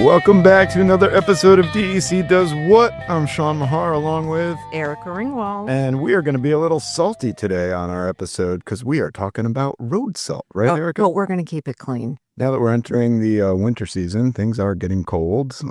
Welcome back to another episode of DEC Does What? I'm Sean Mahar along with Erica Ringewald. And we are going to be a little salty today on our episode because we are talking about road salt, right, Erica? Well, we're going to keep it clean. Now that we're entering the winter season, things are getting cold,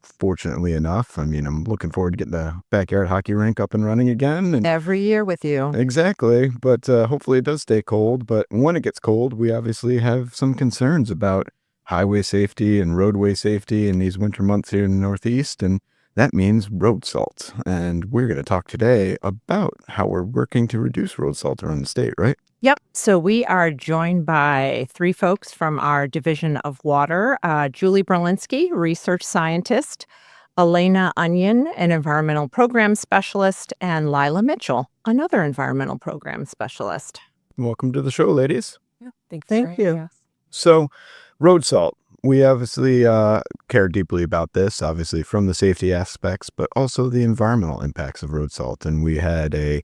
fortunately enough. I mean, I'm looking forward to getting the backyard hockey rink up and running again. And every year with you. Exactly, but hopefully it does stay cold. But when it gets cold, we obviously have some concerns about highway safety and roadway safety in these winter months here in the Northeast, and that means road salt. And we're going to talk today about how we're working to reduce road salt around the state, right? Yep. So we are joined by three folks from our Division of Water, Julie Berlinski, research scientist, Alene, an environmental program specialist, and Leila Mitchell, another environmental program specialist. Welcome to the show, ladies. Yeah, thanks. Thank you. So, road salt. We obviously care deeply about this, obviously from the safety aspects, but also the environmental impacts of road salt. And we had a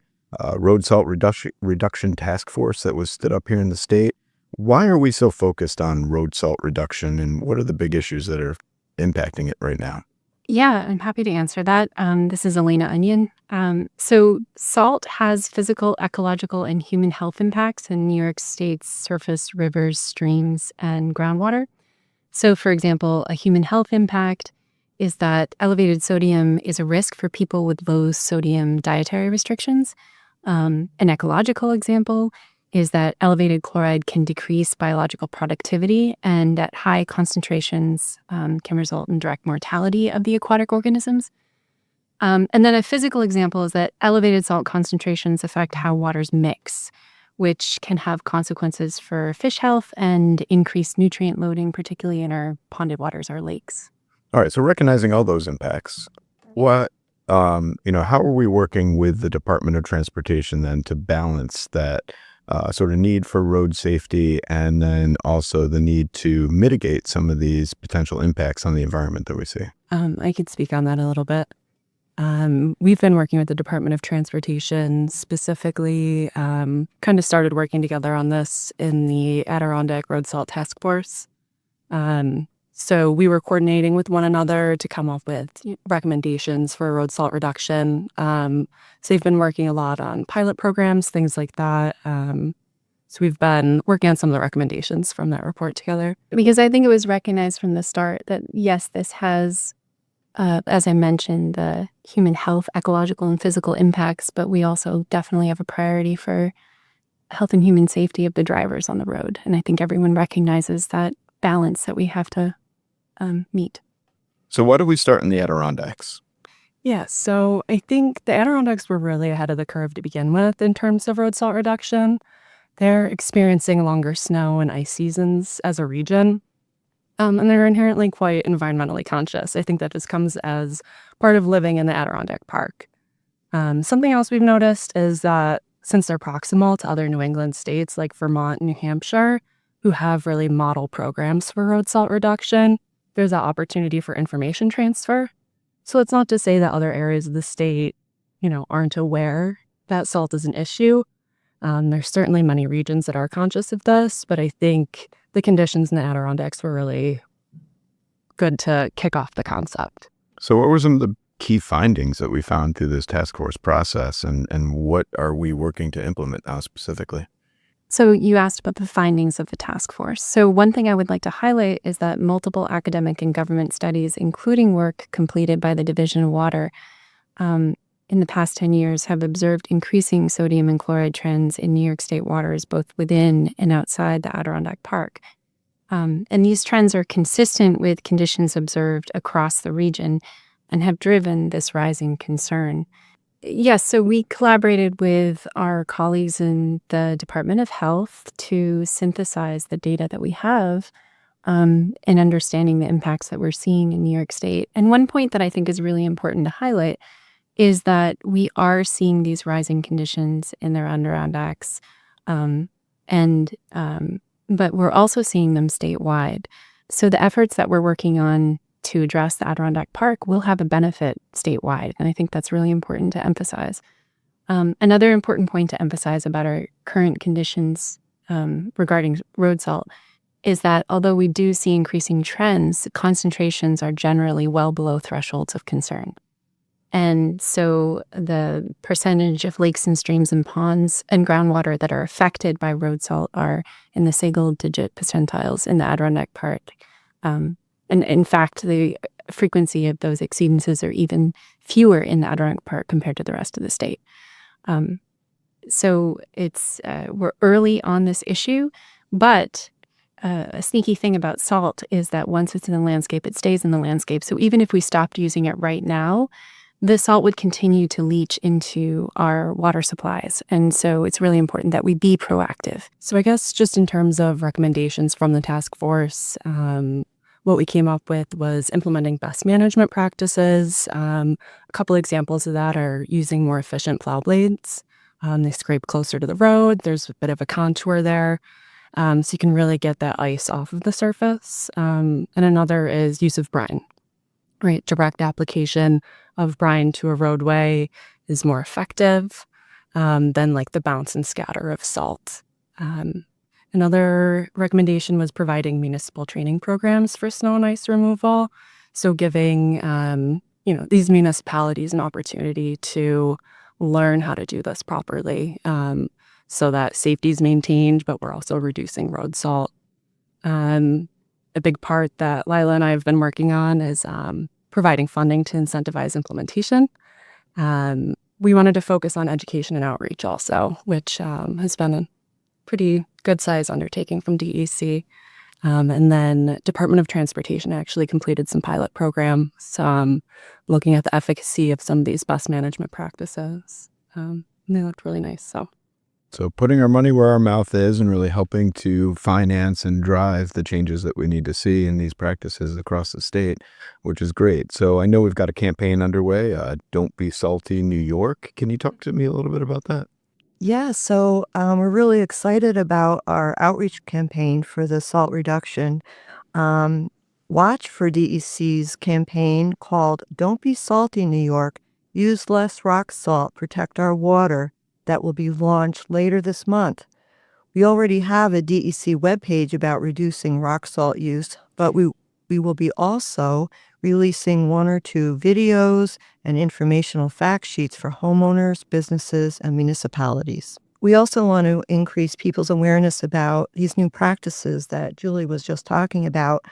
road salt reduction task force that was stood up here in the state. Why are we so focused on road salt reduction, and what are the big issues that are impacting it right now? Yeah, I'm happy to answer that. This is Alene. So salt has physical, ecological, and human health impacts in New York State's surface, rivers, streams, and groundwater. So, for example, a human health impact is that elevated sodium is a risk for people with low sodium dietary restrictions. An ecological example is that elevated chloride can decrease biological productivity, and at high concentrations can result in direct mortality of the aquatic organisms. And then a physical example is that elevated salt concentrations affect how waters mix, which can have consequences for fish health and increased nutrient loading, particularly in our ponded waters, our lakes. All right, so recognizing all those impacts, how are we working with the Department of Transportation then to balance that sort of need for road safety and then also the need to mitigate some of these potential impacts on the environment that we see? I could speak on that a little bit. We've been working with the Department of Transportation, specifically kind of started working together on this in the Adirondack Road Salt Task Force. So we were coordinating with one another to come up with recommendations for road salt reduction. So they've been working a lot on pilot programs, things like that. So we've been working on some of the recommendations from that report together. Because I think it was recognized from the start that, yes, this has, as I mentioned, the human health, ecological, and physical impacts, but we also definitely have a priority for health and human safety of the drivers on the road. And I think everyone recognizes that balance that we have to meet. So why do we start in the Adirondacks? Yeah, so I think the Adirondacks were really ahead of the curve to begin with in terms of road salt reduction. They're experiencing longer snow and ice seasons as a region, and they're inherently quite environmentally conscious. I think that just comes as part of living in the Adirondack Park. Something else we've noticed is that since they're proximal to other New England states like Vermont and New Hampshire, who have really model programs for road salt reduction, there's that opportunity for information transfer. So it's not to say that other areas of the state, aren't aware that salt is an issue. There's certainly many regions that are conscious of this, but I think the conditions in the Adirondacks were really good to kick off the concept. So what were some of the key findings that we found through this task force process, and what are we working to implement now specifically? So you asked about the findings of the task force. So one thing I would like to highlight is that multiple academic and government studies, including work completed by the Division of Water, in the past 10 years have observed increasing sodium and chloride trends in New York State waters, both within and outside the Adirondack Park. And these trends are consistent with conditions observed across the region and have driven this rising concern. Yes, so we collaborated with our colleagues in the Department of Health to synthesize the data that we have in understanding the impacts that we're seeing in New York State. And one point that I think is really important to highlight is that we are seeing these rising conditions in the Adirondacks, but we're also seeing them statewide. So the efforts that we're working on to address the Adirondack Park will have a benefit statewide, and I think that's really important to emphasize. Another important point to emphasize about our current conditions regarding road salt is that although we do see increasing trends, concentrations are generally well below thresholds of concern. And so the percentage of lakes and streams and ponds and groundwater that are affected by road salt are in the single-digit percentiles in the Adirondack part. And in fact, the frequency of those exceedances are even fewer in the Adirondack part compared to the rest of the state. So it's we're early on this issue, but a sneaky thing about salt is that once it's in the landscape, it stays in the landscape. So even if we stopped using it right now, the salt would continue to leach into our water supplies. And so it's really important that we be proactive. So I guess just in terms of recommendations from the task force, what we came up with was implementing best management practices. A couple examples of that are using more efficient plow blades. They scrape closer to the road. There's a bit of a contour there. So you can really get that ice off of the surface. And another is use of brine, right? Direct application of brine to a roadway is more effective than like the bounce and scatter of salt. Another recommendation was providing municipal training programs for snow and ice removal. So giving, these municipalities an opportunity to learn how to do this properly so that safety is maintained, but we're also reducing road salt. A big part that Leila and I have been working on is providing funding to incentivize implementation. We wanted to focus on education and outreach also, which has been a pretty good size undertaking from DEC. And then Department of Transportation actually completed some pilot programs looking at the efficacy of some of these best management practices. And they looked really nice. So putting our money where our mouth is and really helping to finance and drive the changes that we need to see in these practices across the state, which is great. So I know we've got a campaign underway, Don't Be Salty New York. Can you talk to me a little bit about that? Yeah, so we're really excited about our outreach campaign for the salt reduction. Watch for DEC's campaign called Don't Be Salty New York, Use Less Rock Salt, Protect Our Water, that will be launched later this month. We already have a DEC webpage about reducing rock salt use, but we will be also releasing 1 or 2 videos and informational fact sheets for homeowners, businesses, and municipalities. We also want to increase people's awareness about these new practices that Julie was just talking about,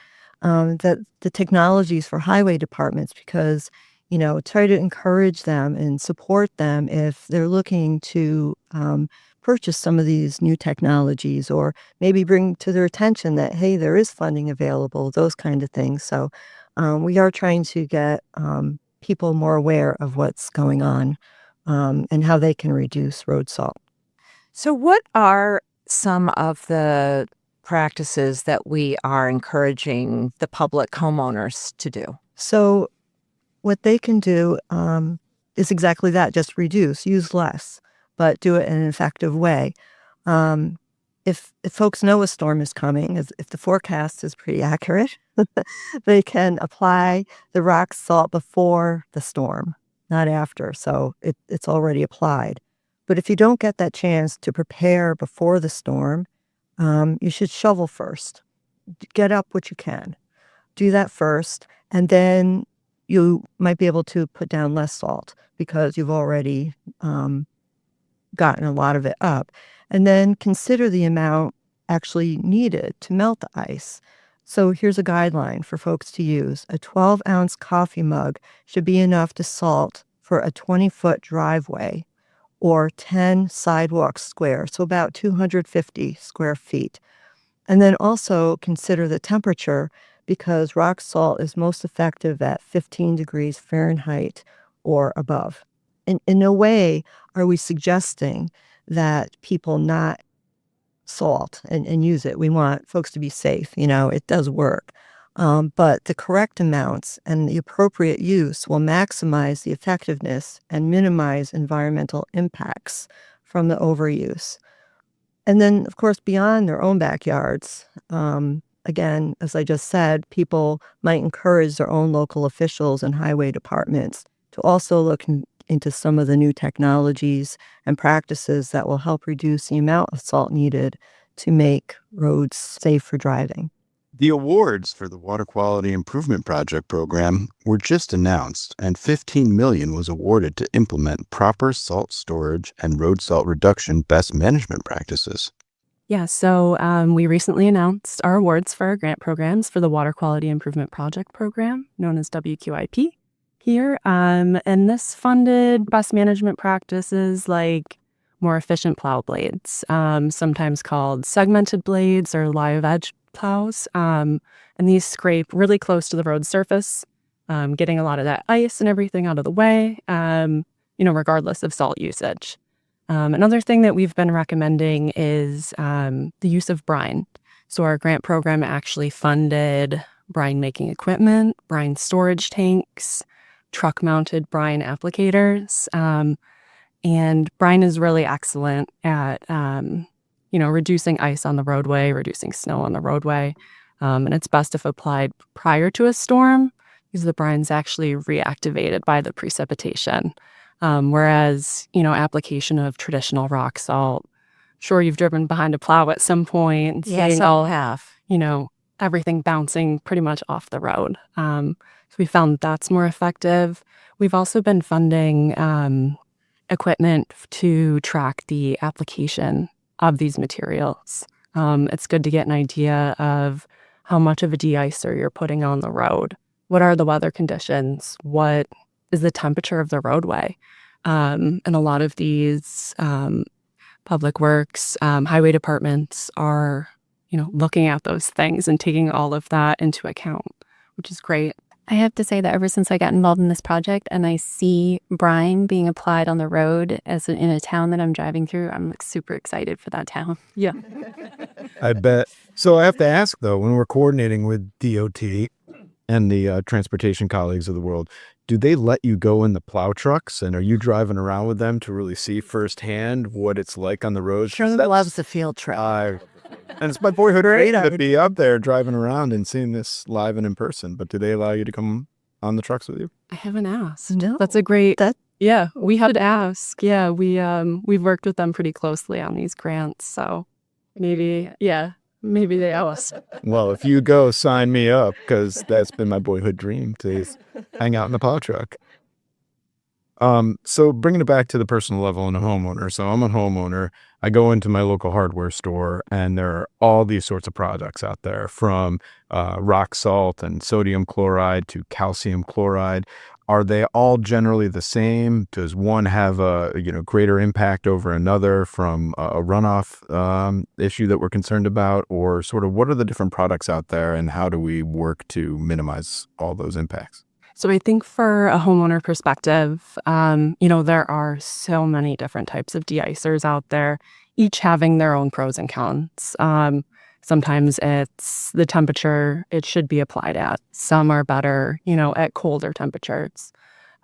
that the technologies for highway departments, because try to encourage them and support them if they're looking to purchase some of these new technologies, or maybe bring to their attention that, hey, there is funding available, those kind of things. So we are trying to get people more aware of what's going on and how they can reduce road salt. So what are some of the practices that we are encouraging the public homeowners to do? So what they can do is exactly that, just reduce, use less, but do it in an effective way. If folks know a storm is coming, if the forecast is pretty accurate, they can apply the rock salt before the storm, not after. So it's already applied. But if you don't get that chance to prepare before the storm, you should shovel first. Get up what you can. Do that first, and then you might be able to put down less salt because you've already gotten a lot of it up. And then consider the amount actually needed to melt the ice. So here's a guideline for folks to use. A 12-ounce coffee mug should be enough to salt for a 20-foot driveway or 10 sidewalks square, so about 250 square feet. And then also consider the temperature, because rock salt is most effective at 15 degrees Fahrenheit or above. In no way are we suggesting that people not salt and use it. We want folks to be safe. It does work. But the correct amounts and the appropriate use will maximize the effectiveness and minimize environmental impacts from the overuse. And then, of course, beyond their own backyards, again, as I just said, people might encourage their own local officials and highway departments to also look into some of the new technologies and practices that will help reduce the amount of salt needed to make roads safe for driving. The awards for the Water Quality Improvement Project program were just announced, and $15 million was awarded to implement proper salt storage and road salt reduction best management practices. Yeah, so we recently announced our awards for our grant programs for the Water Quality Improvement Project program, known as WQIP here. And this funded best management practices like more efficient plow blades, sometimes called segmented blades or live edge plows. And these scrape really close to the road surface, getting a lot of that ice and everything out of the way, regardless of salt usage. Another thing that we've been recommending is the use of brine. So our grant program actually funded brine making equipment, brine storage tanks, truck-mounted brine applicators. And brine is really excellent at, reducing ice on the roadway, reducing snow on the roadway. And it's best if applied prior to a storm because the brine's actually reactivated by the precipitation. Whereas, application of traditional rock salt, sure, you've driven behind a plow at some point. Yes, all have. Everything bouncing pretty much off the road. So we found that's more effective. We've also been funding equipment to track the application of these materials. It's good to get an idea of how much of a de-icer you're putting on the road. What are the weather conditions? What is the temperature of the roadway? And a lot of these public works, highway departments are, looking at those things and taking all of that into account, which is great. I have to say that ever since I got involved in this project and I see brine being applied on the road in a town that I'm driving through, I'm super excited for that town. Yeah. I bet. So I have to ask, though, when we're coordinating with DOT and the transportation colleagues of the world, do they let you go in the plow trucks, and are you driving around with them to really see firsthand what it's like on the road? Sure loves the field trip. And it's my boyhood dream to be up there driving around and seeing this live and in person. But do they allow you to come on the trucks with you? I haven't asked. No. That's a great. Yeah, we had to ask. Yeah, we've worked with them pretty closely on these grants, so maybe they owe us. Well, if you go, sign me up, because that's been my boyhood dream to hang out in the plow truck. So bringing it back to the personal level and a homeowner. So I'm a homeowner. I go into my local hardware store, and there are all these sorts of products out there, from rock salt and sodium chloride to calcium chloride. Are they all generally the same? Does one have a greater impact over another from a runoff issue that we're concerned about? Or sort of what are the different products out there, and how do we work to minimize all those impacts? So I think for a homeowner perspective, there are so many different types of de-icers out there, each having their own pros and cons. Sometimes it's the temperature it should be applied at. Some are better, at colder temperatures.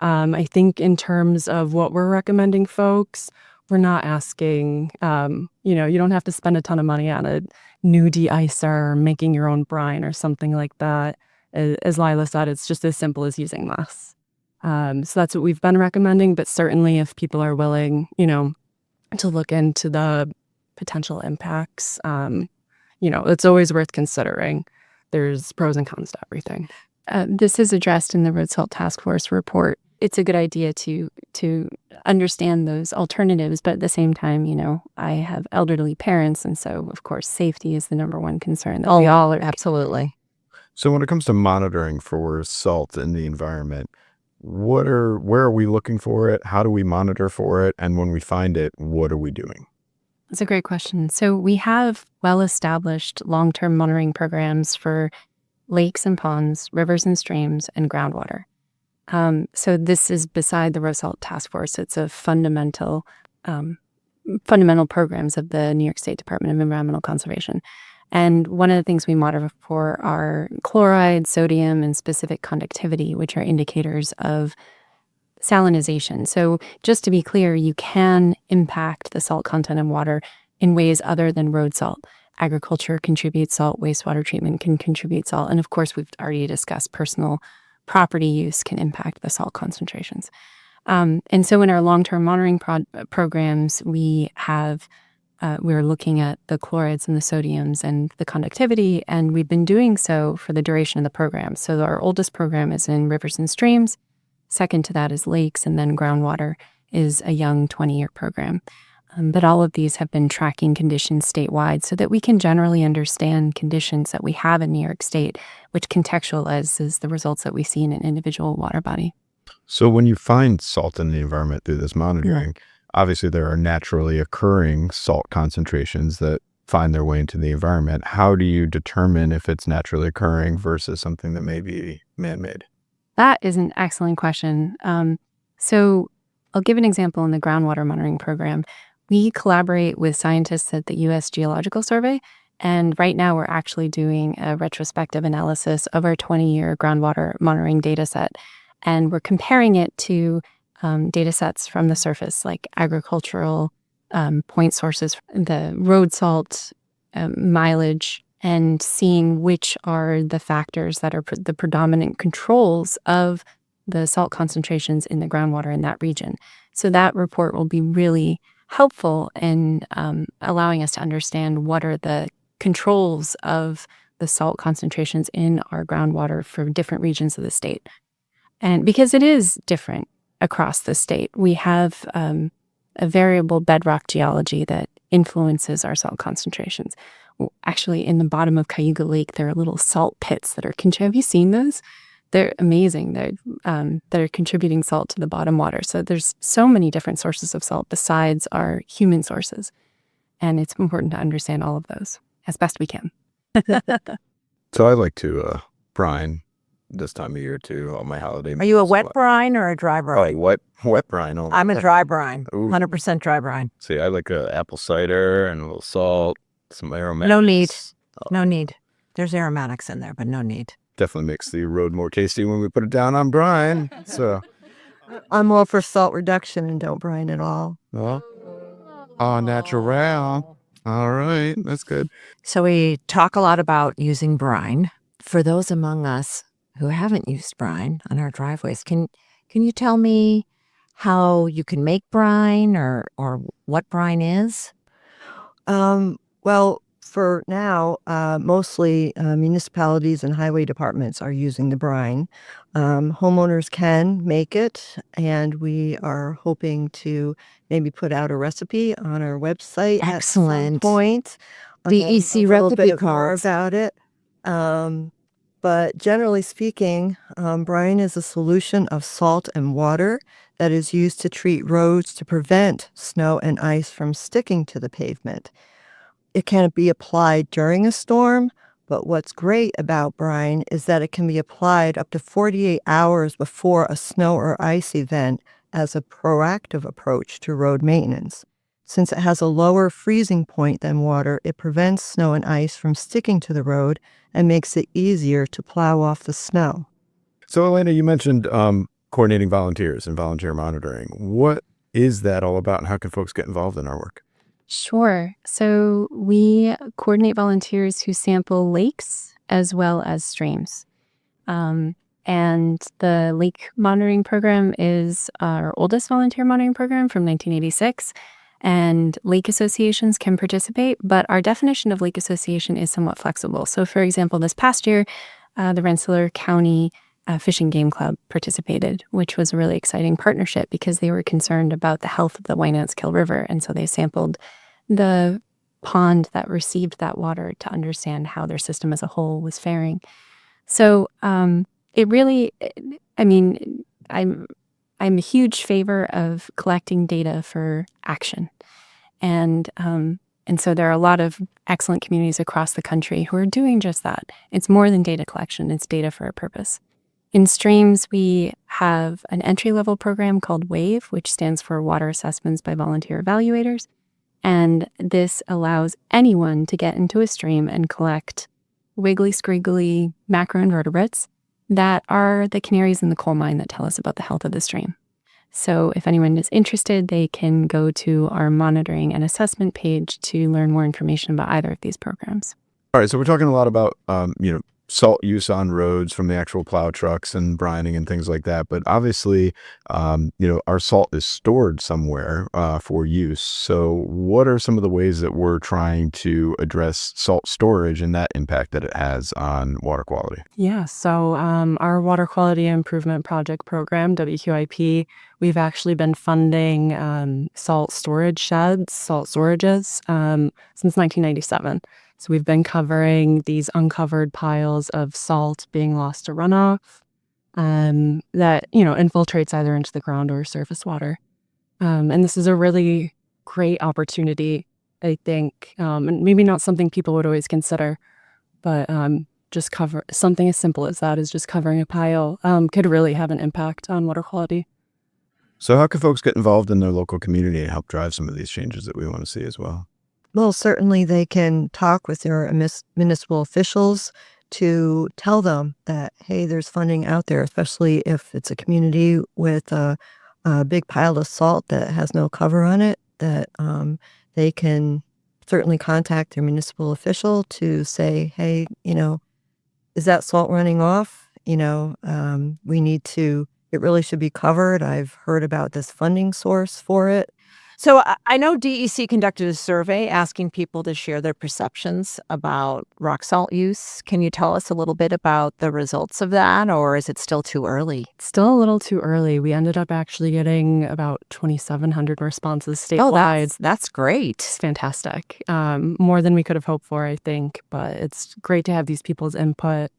I think in terms of what we're recommending folks, we're not asking, you don't have to spend a ton of money on a new de-icer or making your own brine or something like that. As Leila said, it's just as simple as using less. So that's what we've been recommending. But certainly if people are willing, to look into the potential impacts, it's always worth considering. There's pros and cons to everything. This is addressed in the Road Salt Task Force report. It's a good idea to understand those alternatives, but at the same time, I have elderly parents, and so, of course, safety is the number one concern that we all are. Absolutely. So when it comes to monitoring for salt in the environment, where are we looking for it? How do we monitor for it? And when we find it, what are we doing? That's a great question. So we have well-established long-term monitoring programs for lakes and ponds, rivers and streams, and groundwater. So this is beside the Road Salt Task Force. It's a fundamental programs of the New York State Department of Environmental Conservation. And one of the things we monitor for are chloride, sodium, and specific conductivity, which are indicators of salinization. So just to be clear, you can impact the salt content in water in ways other than road salt. Agriculture contributes salt, wastewater treatment can contribute salt, and of course, we've already discussed personal property use can impact the salt concentrations. And so in our long-term monitoring programs, we have we're looking at the chlorides and the sodiums and the conductivity, and we've been doing so for the duration of the program. So our oldest program is in rivers and streams. Second to that is lakes, and then groundwater is a young 20-year program. But all of these have been tracking conditions statewide so that we can generally understand conditions that we have in New York State, which contextualizes the results that we see in an individual water body. So when you find salt in the environment through this monitoring, obviously there are naturally occurring salt concentrations that find their way into the environment. How do you determine if it's naturally occurring versus something that may be man-made? That is an excellent question. So I'll give an example in the groundwater monitoring program. We collaborate with scientists at the U.S. Geological Survey, and right now we're actually doing a retrospective analysis of our 20-year groundwater monitoring data set, and we're comparing it to data sets from the surface, like agricultural point sources, the road salt mileage, and seeing which are the factors that are the predominant controls of the salt concentrations in the groundwater in that region. So that report will be really helpful in allowing us to understand what are the controls of the salt concentrations in our groundwater for different regions of the state. And because it is different across the state, we have a variable bedrock geology that influences our salt concentrations. Actually, in the bottom of Cayuga Lake, there are little salt pits that are, have you seen those? They're amazing. They're contributing salt to the bottom water. So there's so many different sources of salt besides our human sources. And it's important to understand all of those as best we can. So I like to brine this time of year too on my holiday. Are you a wet brine or a dry brine? Oh, wet brine. Only. I'm a dry brine, Ooh. 100% dry brine. See, I like a apple cider and a little salt, some aromatics. No need. No need. There's aromatics in there, but no need. Definitely makes the road more tasty when we put it down on brine. So I'm all for salt reduction and don't brine at all. well, natural. All right, that's good. So we talk a lot about using brine. For those among us who haven't used brine on our driveways, can you tell me how you can make brine or what brine is? Well, for now, mostly municipalities and highway departments are using the brine. Homeowners can make it, and we are hoping to maybe put out a recipe on our website Excellent. at some point. DEC a little recipe bit more cards. about it. But generally speaking, brine is a solution of salt and water that is used to treat roads to prevent snow and ice from sticking to the pavement. It can be applied during a storm, but what's great about brine is that it can be applied up to 48 hours before a snow or ice event as a proactive approach to road maintenance. Since it has a lower freezing point than water, it prevents snow and ice from sticking to the road and makes it easier to plow off the snow. So, Elena, you mentioned coordinating volunteers and volunteer monitoring. What is that all about, and how can folks get involved in our work? Sure. So we coordinate volunteers who sample lakes as well as streams. And the lake monitoring program is our oldest volunteer monitoring program from 1986. And lake associations can participate, but our definition of lake association is somewhat flexible. So, for example, this past year, the Rensselaer County Fish and Game Club participated, which was a really exciting partnership because they were concerned about the health of the Wynantskill River. And so they sampled the pond that received that water to understand how their system as a whole was faring. So it really, I'm a huge favor of collecting data for action. And so there are a lot of excellent communities across the country who are doing just that. It's more than data collection, it's data for a purpose. In streams, we have an entry-level program called WAVE, which stands for Water Assessments by Volunteer Evaluators. And this allows anyone to get into a stream and collect wiggly, squiggly macroinvertebrates that are the canaries in the coal mine that tell us about the health of the stream. So if anyone is interested, they can go to our monitoring and assessment page to learn more information about either of these programs. All right, so we're talking a lot about, salt use on roads from the actual plow trucks and brining and things like that. But obviously, our salt is stored somewhere for use. So what are some of the ways that we're trying to address salt storage and that impact that it has on water quality? Yeah, so our Water Quality Improvement Project program, WQIP, we've actually been funding salt storage sheds, salt storages since 1997. So we've been covering these uncovered piles of salt being lost to runoff that, infiltrates either into the ground or surface water. And this is a really great opportunity, I think, and maybe not something people would always consider, but just cover something as simple as that is just covering a pile could really have an impact on water quality. So how can folks get involved in their local community and help drive some of these changes that we want to see as well? Well, certainly they can talk with their municipal officials to tell them that, hey, there's funding out there, especially if it's a community with a big pile of salt that has no cover on it, that they can certainly contact their municipal official to say, hey, is that salt running off? We need to, it really should be covered. I've heard about this funding source for it. So I know DEC conducted a survey asking people to share their perceptions about rock salt use. Can you tell us a little bit about the results of that, or is it still too early? Still a little too early. We ended up actually getting about 2,700 responses statewide. Oh, that's great. It's fantastic. More than we could have hoped for, I think, but it's great to have these people's input.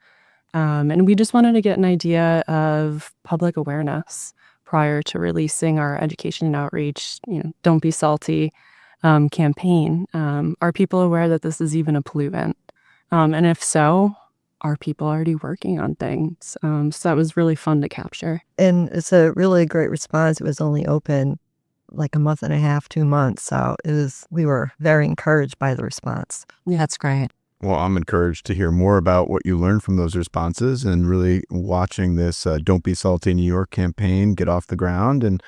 And we just wanted to get an idea of public awareness prior to releasing our education and outreach, Don't Be Salty campaign. Are people aware that this is even a pollutant? And if so, are people already working on things? So that was really fun to capture. And it's a really great response. It was only open like a month and a half, 2 months. So we were very encouraged by the response. Yeah, that's great. Well, I'm encouraged to hear more about what you learned from those responses and really watching this Don't Be Salty New York campaign get off the ground, and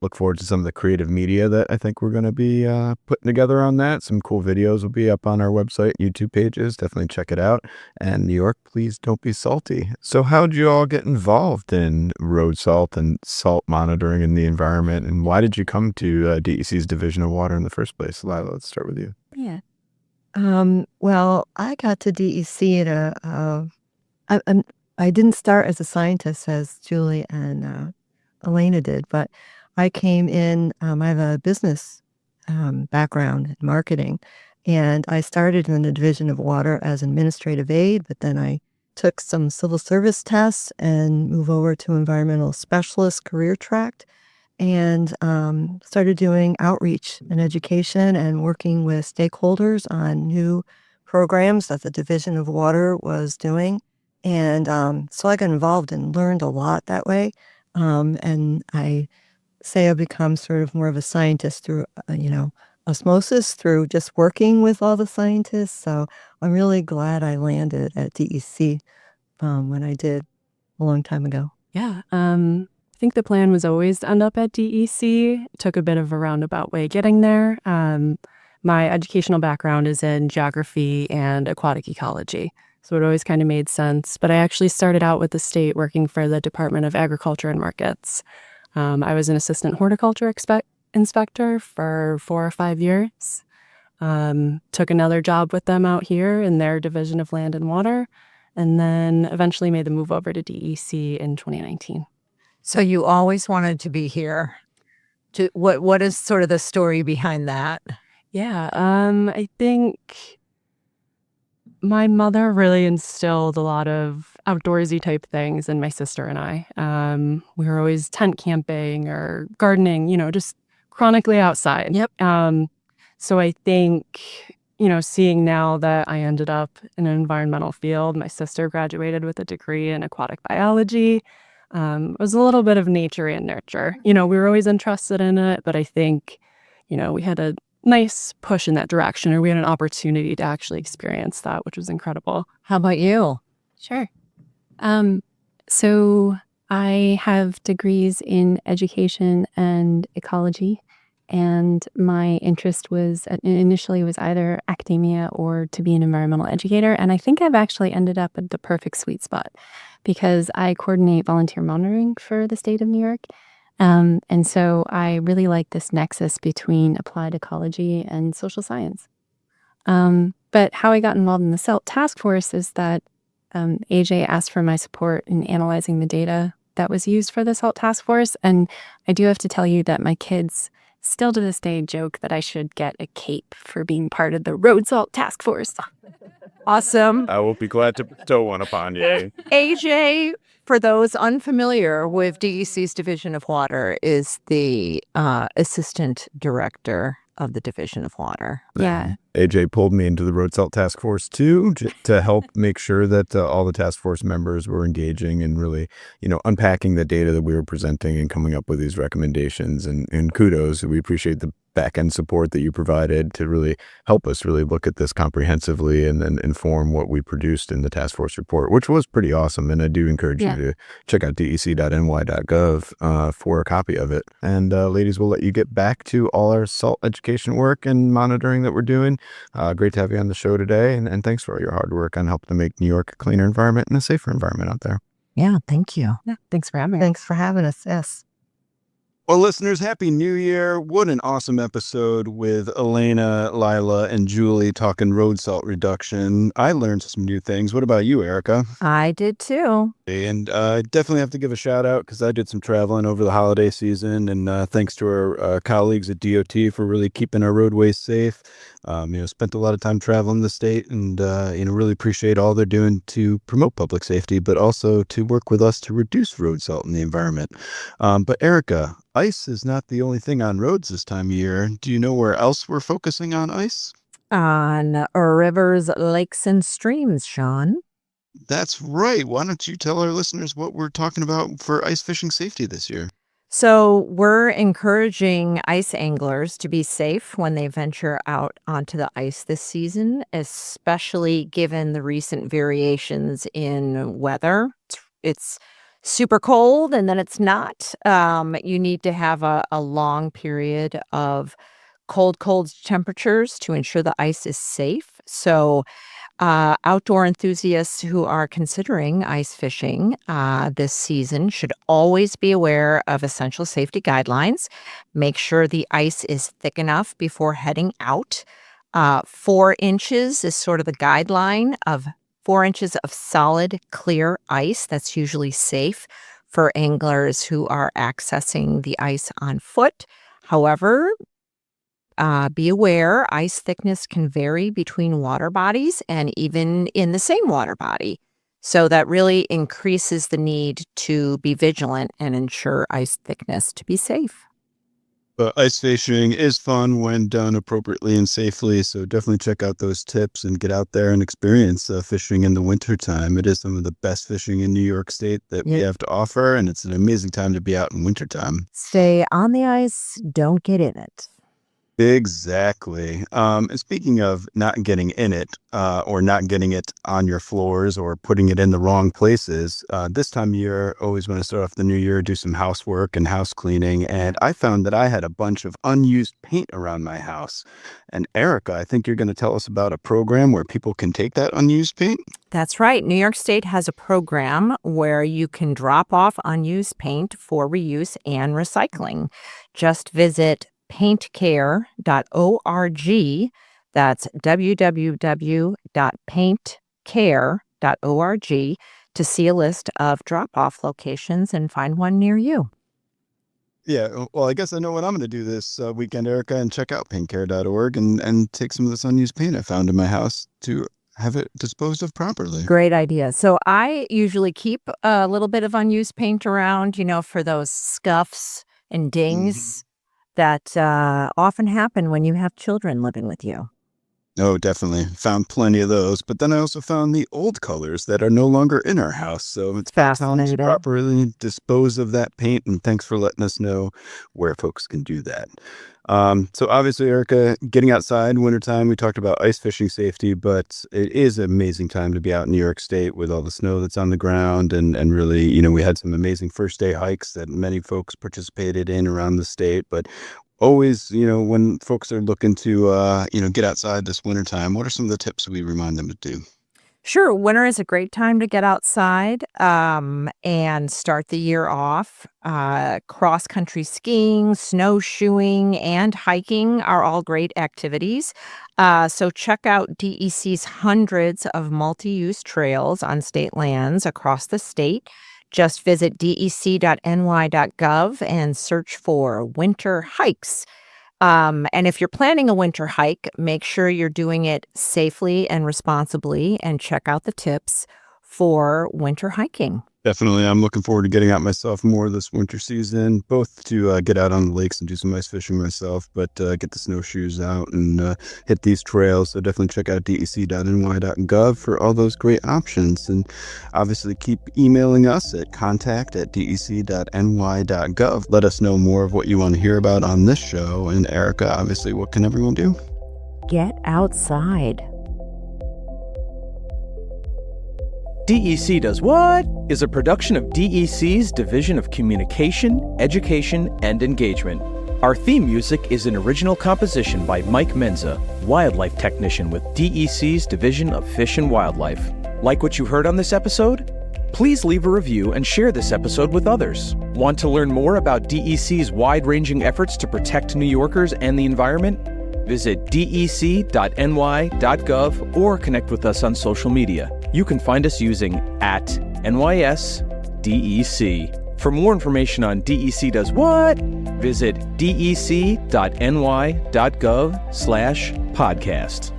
look forward to some of the creative media that I think we're going to be putting together on that. Some cool videos will be up on our website, YouTube pages. Definitely check it out. And New York, please don't be salty. So how'd you all get involved in road salt and salt monitoring in the environment? And why did you come to DEC's Division of Water in the first place? Leila, let's start with you. Yeah. Well, I got to DEC I didn't start as a scientist as Julie and Alene did, but I came in, I have a business background in marketing, and I started in the Division of Water as an administrative aide, but then I took some civil service tests and moved over to environmental specialist career track, and started doing outreach and education and working with stakeholders on new programs that the Division of Water was doing. And so I got involved and learned a lot that way. And I say I've become sort of more of a scientist through, osmosis, through just working with all the scientists. So I'm really glad I landed at DEC when I did a long time ago. Yeah. I think the plan was always to end up at DEC. It took a bit of a roundabout way getting there. My educational background is in geography and aquatic ecology, so it always kind of made sense. But I actually started out with the state working for the Department of Agriculture and Markets. I was an assistant horticulture inspector for 4 or 5 years. Took another job with them out here in their Division of Land and Water, and then eventually made the move over to DEC in 2019. So you always wanted to be here. What is sort of the story behind that? Yeah, I think my mother really instilled a lot of outdoorsy type things in my sister and I. We were always tent camping or gardening, just chronically outside. Yep. So I think, seeing now that I ended up in an environmental field, my sister graduated with a degree in aquatic biology. It was a little bit of nature and nurture. We were always interested in it, but I think, we had a nice push in that direction, or we had an opportunity to actually experience that, which was incredible. How about you? Sure. So I have degrees in education and ecology, And my interest was initially was either academia or to be an environmental educator. And I think I've actually ended up at the perfect sweet spot because I coordinate volunteer monitoring for the state of New York. And so I really like this nexus between applied ecology and social science. But how I got involved in the SELT task force is that AJ asked for my support in analyzing the data that was used for the SELT task force. And I do have to tell you that my kids still to this day joke that I should get a cape for being part of the road salt task force. Awesome. I will be glad to bestow one upon you. AJ, for those unfamiliar with DEC's Division of Water, is the assistant director of the Division of Water. Yeah. AJ pulled me into the road salt task force too, to help make sure that all the task force members were engaging and really, unpacking the data that we were presenting and coming up with these recommendations. And kudos, we appreciate the back end support that you provided to really help us really look at this comprehensively and then inform what we produced in the task force report, which was pretty awesome. And I do encourage you to check out dec.ny.gov for a copy of it. And ladies, we'll let you get back to all our salt education work and monitoring that we're doing. Great to have you on the show today. And thanks for all your hard work on helping to make New York a cleaner environment and a safer environment out there. Yeah, thank you. Yeah, thanks for having me. Thanks for having us. Yes. Well, listeners, Happy New Year. What an awesome episode with Alene, Leila, and Julie talking road salt reduction. I learned some new things. What about you, Erica? I did too. And I definitely have to give a shout out because I did some traveling over the holiday season. And thanks to our colleagues at DOT for really keeping our roadways safe. Spent a lot of time traveling the state and, really appreciate all they're doing to promote public safety, but also to work with us to reduce road salt in the environment. But Erica, ice is not the only thing on roads this time of year. Do you know where else we're focusing on ice? On rivers, lakes, and streams, Sean. That's right. Why don't you tell our listeners what we're talking about for ice fishing safety this year? So we're encouraging ice anglers to be safe when they venture out onto the ice this season, especially given the recent variations in weather. It's super cold and then it's not. You need to have a long period of cold temperatures to ensure the ice is safe. So outdoor enthusiasts who are considering ice fishing this season should always be aware of essential safety guidelines. Make sure the ice is thick enough before heading out. 4 inches is sort of the guideline of 4 inches of solid, clear ice. That's usually safe for anglers who are accessing the ice on foot. However, be aware, ice thickness can vary between water bodies and even in the same water body. So that really increases the need to be vigilant and ensure ice thickness to be safe. But ice fishing is fun when done appropriately and safely. So definitely check out those tips and get out there and experience fishing in the wintertime. It is some of the best fishing in New York State that we have to offer. And it's an amazing time to be out in wintertime. Stay on the ice, don't get in it. Exactly. And speaking of not getting in it or not getting it on your floors or putting it in the wrong places, this time of year, always want to start off the new year, do some housework and house cleaning. And I found that I had a bunch of unused paint around my house. And Erica, I think you're going to tell us about a program where people can take that unused paint. That's right. New York State has a program where you can drop off unused paint for reuse and recycling. Just visit paintcare.org. That's www.paintcare.org to see a list of drop-off locations and find one near you. Yeah, well, I guess I know what I'm going to do this weekend, Erica, and check out paintcare.org and take some of this unused paint I found in my house to have it disposed of properly. Great idea. So I usually keep a little bit of unused paint around, for those scuffs and dings that often happen when you have children living with you. Oh, definitely. Found plenty of those. But then I also found the old colors that are no longer in our house. So it's time to properly dispose of that paint. And thanks for letting us know where folks can do that. So obviously, Erica, getting outside wintertime, we talked about ice fishing safety, but it is an amazing time to be out in New York State with all the snow that's on the ground. And really, we had some amazing first day hikes that many folks participated in around the state. But always, when folks are looking to, get outside this wintertime, what are some of the tips we remind them to do? Sure. Winter is a great time to get outside and start the year off. Cross country skiing, snowshoeing, and hiking are all great activities. So check out DEC's hundreds of multi use trails on state lands across the state. Just visit dec.ny.gov and search for winter hikes. And if you're planning a winter hike, make sure you're doing it safely and responsibly and check out the tips for winter hiking. Definitely. I'm looking forward to getting out myself more this winter season, both to get out on the lakes and do some ice fishing myself, but get the snowshoes out and hit these trails. So definitely check out dec.ny.gov for all those great options. And obviously keep emailing us at contact@dec.ny.gov. Let us know more of what you want to hear about on this show. And Erica, obviously, what can everyone do? Get outside. DEC Does What? Is a production of DEC's Division of Communication, Education, and Engagement. Our theme music is an original composition by Mike Menza, wildlife technician with DEC's Division of Fish and Wildlife. Like what you heard on this episode? Please leave a review and share this episode with others. Want to learn more about DEC's wide-ranging efforts to protect New Yorkers and the environment? Visit dec.ny.gov or connect with us on social media. You can find us using @NYSDEC. For more information on DEC Does What, visit dec.ny.gov/podcast.